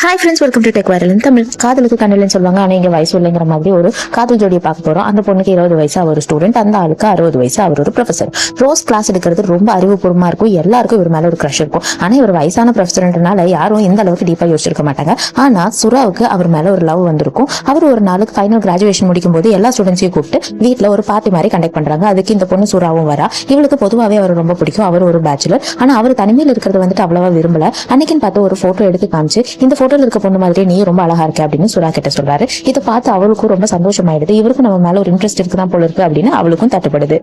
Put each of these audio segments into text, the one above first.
Hi friends, welcome to tech viral. Tamil காதலுக்கு கண்ணில்னு சொல்லுவாங்க. ஆனால் இங்கே வயசு இல்லைங்கிற மாதிரி ஒரு காதல் ஜோடியை பார்க்க போகிறோம். அந்த பொண்ணுக்கு 20 வயசு, அவர் ஒரு ஸ்டூடெண்ட். அந்த ஆளுக்கு 60 வயசு, அவர் ஒரு ப்ரொஃபசர். ரோஸ் கிளாஸ் எடுக்கிறது ரொம்ப அறிவுபூர்வமாக இருக்கும். எல்லாருக்கும் இவர் மேலே ஒரு க்ரஷ் இருக்கும். ஆனால் இவர் வயசான ப்ரொஃபஸர்ன்றனால யாரும் இந்த அளவுக்கு டீப்பாக யோசிச்சிருக்க மாட்டாங்க. ஆனால் சுராவுக்கு அவர் மேலே ஒரு லவ் வந்திருக்கும். அவர் ஒரு நாளுக்கு ஃபைனல் கிராஜுவேஷன் முடிக்கும் போது எல்லா ஸ்டூடெண்ட்ஸையும் கூப்பிட்டு வீட்டில் ஒரு பார்ட்டி மாதிரி கண்டக்ட் பண்ணுறாங்க. அதுக்கு இந்த பொண்ணு சுராவும் வரா. இவளுக்கு பொதுவாகவே அவர் ரொம்ப பிடிக்கும். அவர் ஒரு பேச்சுலர். ஆனால் அவர் தனிமையில் இருக்கிறது வந்துட்டு அவ்வளவா விரும்பல. அன்னைக்குன்னு பார்த்து ஒரு ஃபோட்டோ எடுத்து காமிச்சு, இந்த ஃபோட்டோவில் இருக்க பொண்ணு மாதிரி நீ ரொம்ப அழகா இருக்கு அப்படின்னு சுரா கிட்ட சொல்றாரு. இதை பார்த்து அவளுக்கும் ரொம்ப சந்தோஷமாயிடுது. இவருக்கும் நம்ம மேல ஒரு இன்ட்ரெஸ்ட் இருக்குதான் போல இருக்கு அப்படின்னு அவளுக்கும் தட்டுப்படுது.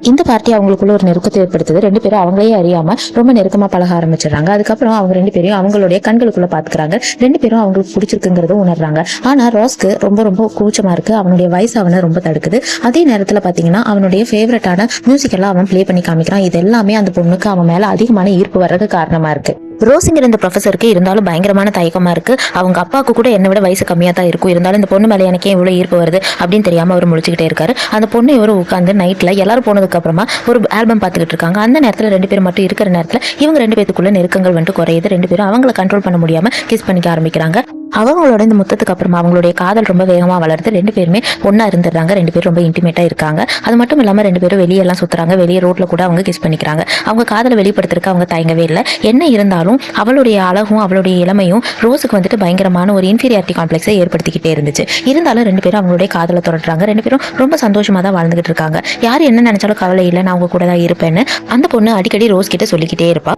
இந்த பார்ட்டி அவங்களுக்குள்ள ஒரு நெருக்கத்தை ஏற்படுத்துது. ரெண்டு பேரும் அவங்களே அறியாம ரொம்ப நெருக்கமா பழக ஆரம்பிச்சிடறாங்க. அதுக்கப்புறம் அவங்க ரெண்டு பேரும் அவங்களுடைய கண்களுக்குள்ள பாத்துக்கிறாங்க. ரெண்டு பேரும் அவங்களுக்கு பிடிச்சிருக்குங்கிறத உணர்றாங்க. ஆனா ரோஸ்க்கு ரொம்ப ரொம்ப கூச்சமா இருக்கு. அவனுடைய வயசு அவனை ரொம்ப தடுக்குது. அதே நேரத்துல பாத்தீங்கன்னா அவனுடைய ஃபேவரட்டான மியூசிக் எல்லாம் அவன் பிளே பண்ணி காமிக்கிறான். இது எல்லாமே அந்த பொண்ணுக்கு அவன் மேல அதிகமான ஈர்ப்பு வர்றதுக்கு காரணமா இருக்கு. ரோஸுங்கிற இந்த ப்ரொஃபஸருக்கு இருந்தாலும் பயங்கரமான தயக்கமா இருக்கு. அவங்க அப்பாவுக்கு கூட என்னை விட வயசு கம்மியா தான் இருக்கும். இருந்தாலும் இந்த பொண்ணு மேல எனக்கு இவ்வளவு ஈர்ப்பு வருது அப்படின்னு தெரியாம அவர் முடிச்சுக்கிட்டே இருக்காரு. அந்த பொண்ணு இவரு உட்காந்து நைட்ல எல்லாரும் போனதுக்கு அப்புறமா ஒரு ஆல்பம் பார்த்துக்கிட்டு இருக்காங்க. அந்த நேரத்துல ரெண்டு பேரும் மட்டும் இருக்கிற நேரத்துல இவங்க ரெண்டு பேருக்குள்ள நெருக்கங்கள் வந்துட்டு குறையுது. ரெண்டு பேரும் அவங்கள கண்ட்ரோல் பண்ண முடியாம கிஸ் பண்ணிக்க ஆரம்பிக்கிறாங்க. அவங்களோட இந்த முத்தத்துக்கு அப்புறமா அவங்களுடைய காதல் ரொம்ப வேகமா வளருது. ரெண்டு பேருமே ஒன்னா இருந்துடுறாங்க. ரெண்டு பேரும் ரொம்ப இன்டிமேட்டா இருக்காங்க. அது மட்டும் இல்லாம ரெண்டு பேரும் வெளியெல்லாம் சுத்துறாங்க. வெளியே ரோட்ல கூட அவங்க கிஸ் பண்ணிக்கிறாங்க. அவங்க காதலை வெளிப்படுத்துறதுக்கு அவங்க தயங்கவே இல்லை. என்ன இருந்தாலும் அவளுடைய அழகும் அவளுடைய இளமையும் ரோஸுக்கு வந்துட்டு பயங்கரமான ஒரு இன்ஃபீரியாரிட்டி காம்ப்ளெக்ஸை ஏற்படுத்திக்கிட்டே இருந்துச்சு. இருந்தாலும் ரெண்டு பேரும் அவங்களுடைய காதலை தொடர்றாங்க. ரெண்டு பேரும் ரொம்ப சந்தோஷமா தான் வாழ்ந்துகிட்டு இருக்காங்க. யார் என்ன நினைச்சாலும் கவலை இல்லை, நான் அவங்க கூட தான் இருப்பேன்னு அந்த பொண்ணு அடிக்கடி ரோஸ் கிட்ட சொல்லிக்கிட்டே இருப்பா.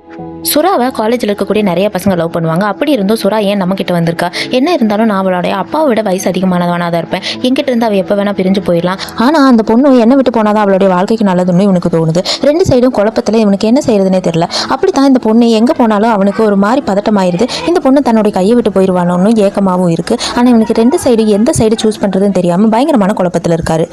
சுராவை காலேஜில் இருக்கக்கூடிய நிறைய பசங்க லவ் பண்ணுவாங்க. அப்படி இருந்தும் சுரா ஏன் நம்ம கிட்ட வந்திருக்கா? என்ன இருந்தாலும் நான் அவளுடைய அப்பாவை விட வயசு அதிகமானவனா தான் இருப்பேன். என்கிட்ட இருந்து அவள் எப்போ வேணா பிரிஞ்சு போயிடலாம். ஆனால் அந்த பொண்ணு என்ன விட்டு போனாதான் அவளுடைய வாழ்க்கைக்கு நல்லதுன்னு இவனுக்கு தோணுது. ரெண்டு சைடும் குழப்பத்தில் இவனுக்கு என்ன செய்யறதுனே தெரியல. அப்படித்தான் இந்த பொண்ணு எங்கே போனாலும் அவனுக்கு ஒரு மாதிரி பதட்டமாயிருது. இந்த பொண்ணு தன்னுடைய கையை விட்டு போயிடுவானோன்னு ஏக்கமாகவும் இருக்கு. ஆனால் இவனுக்கு ரெண்டு சைடு எந்த சைடு சூஸ் பண்ணுறதுன்னு தெரியாமல் பயங்கரமான குழப்பத்தில் இருக்காரு.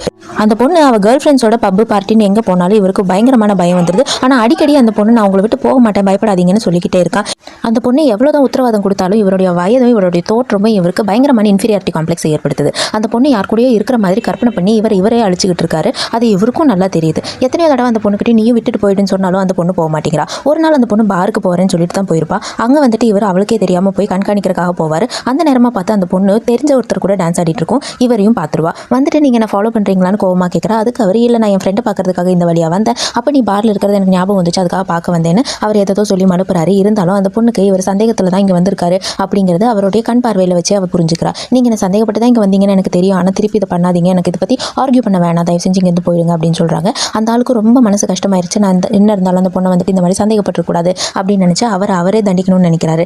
அந்த பொண்ணு அவள் கேர்ள் ஃப்ரெண்ட்ஸோட பப்பு பார்ட்டின்னு எங்கே போனாலும் இவருக்கு பயங்கரமான பயம் வந்துடுது. ஆனால் அடிக்கடி அந்த பொண்ணு நான் உங்களை விட்டு போக மாட்டேன், பயப்படாதீங்கன்னு சொல்லிக்கிட்டே இருக்கான். அந்த பொண்ணு எவ்வளோதான் உத்தரவாதம் கொடுத்தாலும் இவருடைய வயதும் இவருடைய தோற்றமும் இவருக்கு பயங்கரமான இன்ஃபீரியாரிட்டி காம்ப்ளெக்ஸ் ஏற்படுத்துது. அந்த பொண்ணு யார் கூடயோ இருக்கிற மாதிரி கற்பனை பண்ணி இவரே அழிச்சுக்கிட்டு இருக்காரு. அது இவருக்கும் நல்லா தெரியுது. எத்தனையோ தடவை அந்த பொண்ணுக்கிட்ட நீயும் விட்டுட்டு போயிடுன்னு சொன்னாலும் அந்த பொண்ணு போக மாட்டேங்கிறா. ஒரு நாள் அந்த பொண்ணு பாருக்கு போகிறேன்னு சொல்லிட்டு தான் போயிருப்பா. அங்கே வந்துட்டு இவர் அவளுக்கே தெரியாமல் போய் கண்காணிக்கிறதுக்காக போவார். அந்த நேரமாக பார்த்து அந்த பொண்ணு தெரிஞ்ச ஒருத்தர் கூட டான்ஸ் ஆடிட்டு இருக்கும். இவரையும் பார்த்துருவா. வந்துட்டு நீங்கள் என்ன ஃபாலோ பண்ணுறீங்களான்னு கோவமாக கேட்குறா. அதுக்கு அவர் இல்லை, நான் என் ஃப்ரெண்டை பார்க்கறதுக்காக இந்த வழியாக வந்தேன். அப்போ நீ பாரில் இருக்கிறது எனக்கு ஞாபகம் வந்துச்சு, அதுக்காக பார்க்க வந்தேன்னு அவர் ஏதோ சொல்லி மனுப்புறாரு. இருந்தாலும் அந்த பொண்ணுக்கு இவர் சந்தேகத்தில் தான் இங்கே வந்திருக்காரு அப்படிங்கிறது அவருடைய கண் பார்வையில் வச்சு அவர் புரிஞ்சுக்கிறா. நீங்கள் என்ன சந்தேகப்பட்டு தான் இங்கே வந்தீங்கன்னு எனக்கு தெரியும், ஆனால் திருப்பி இதை பண்ணாதீங்க, எனக்கு இதை பற்றி ஆர்கியூ பண்ண வேணாம், தயவு செஞ்சு இங்கேருந்து போயிடுங்க அப்படின்னு சொல்கிறாங்க. அந்த ஆளுக்கு ரொம்ப மனசு கஷ்டமாயிருச்சு. நான் என்ன இருந்தாலும் அந்த பொண்ணை வந்துட்டு இந்த மாதிரி சந்தேகப்பட்டுக்கூடாது அப்படின்னு நினச்சி அவரே தண்டிக்கணும்னு நினைக்கிறாரு.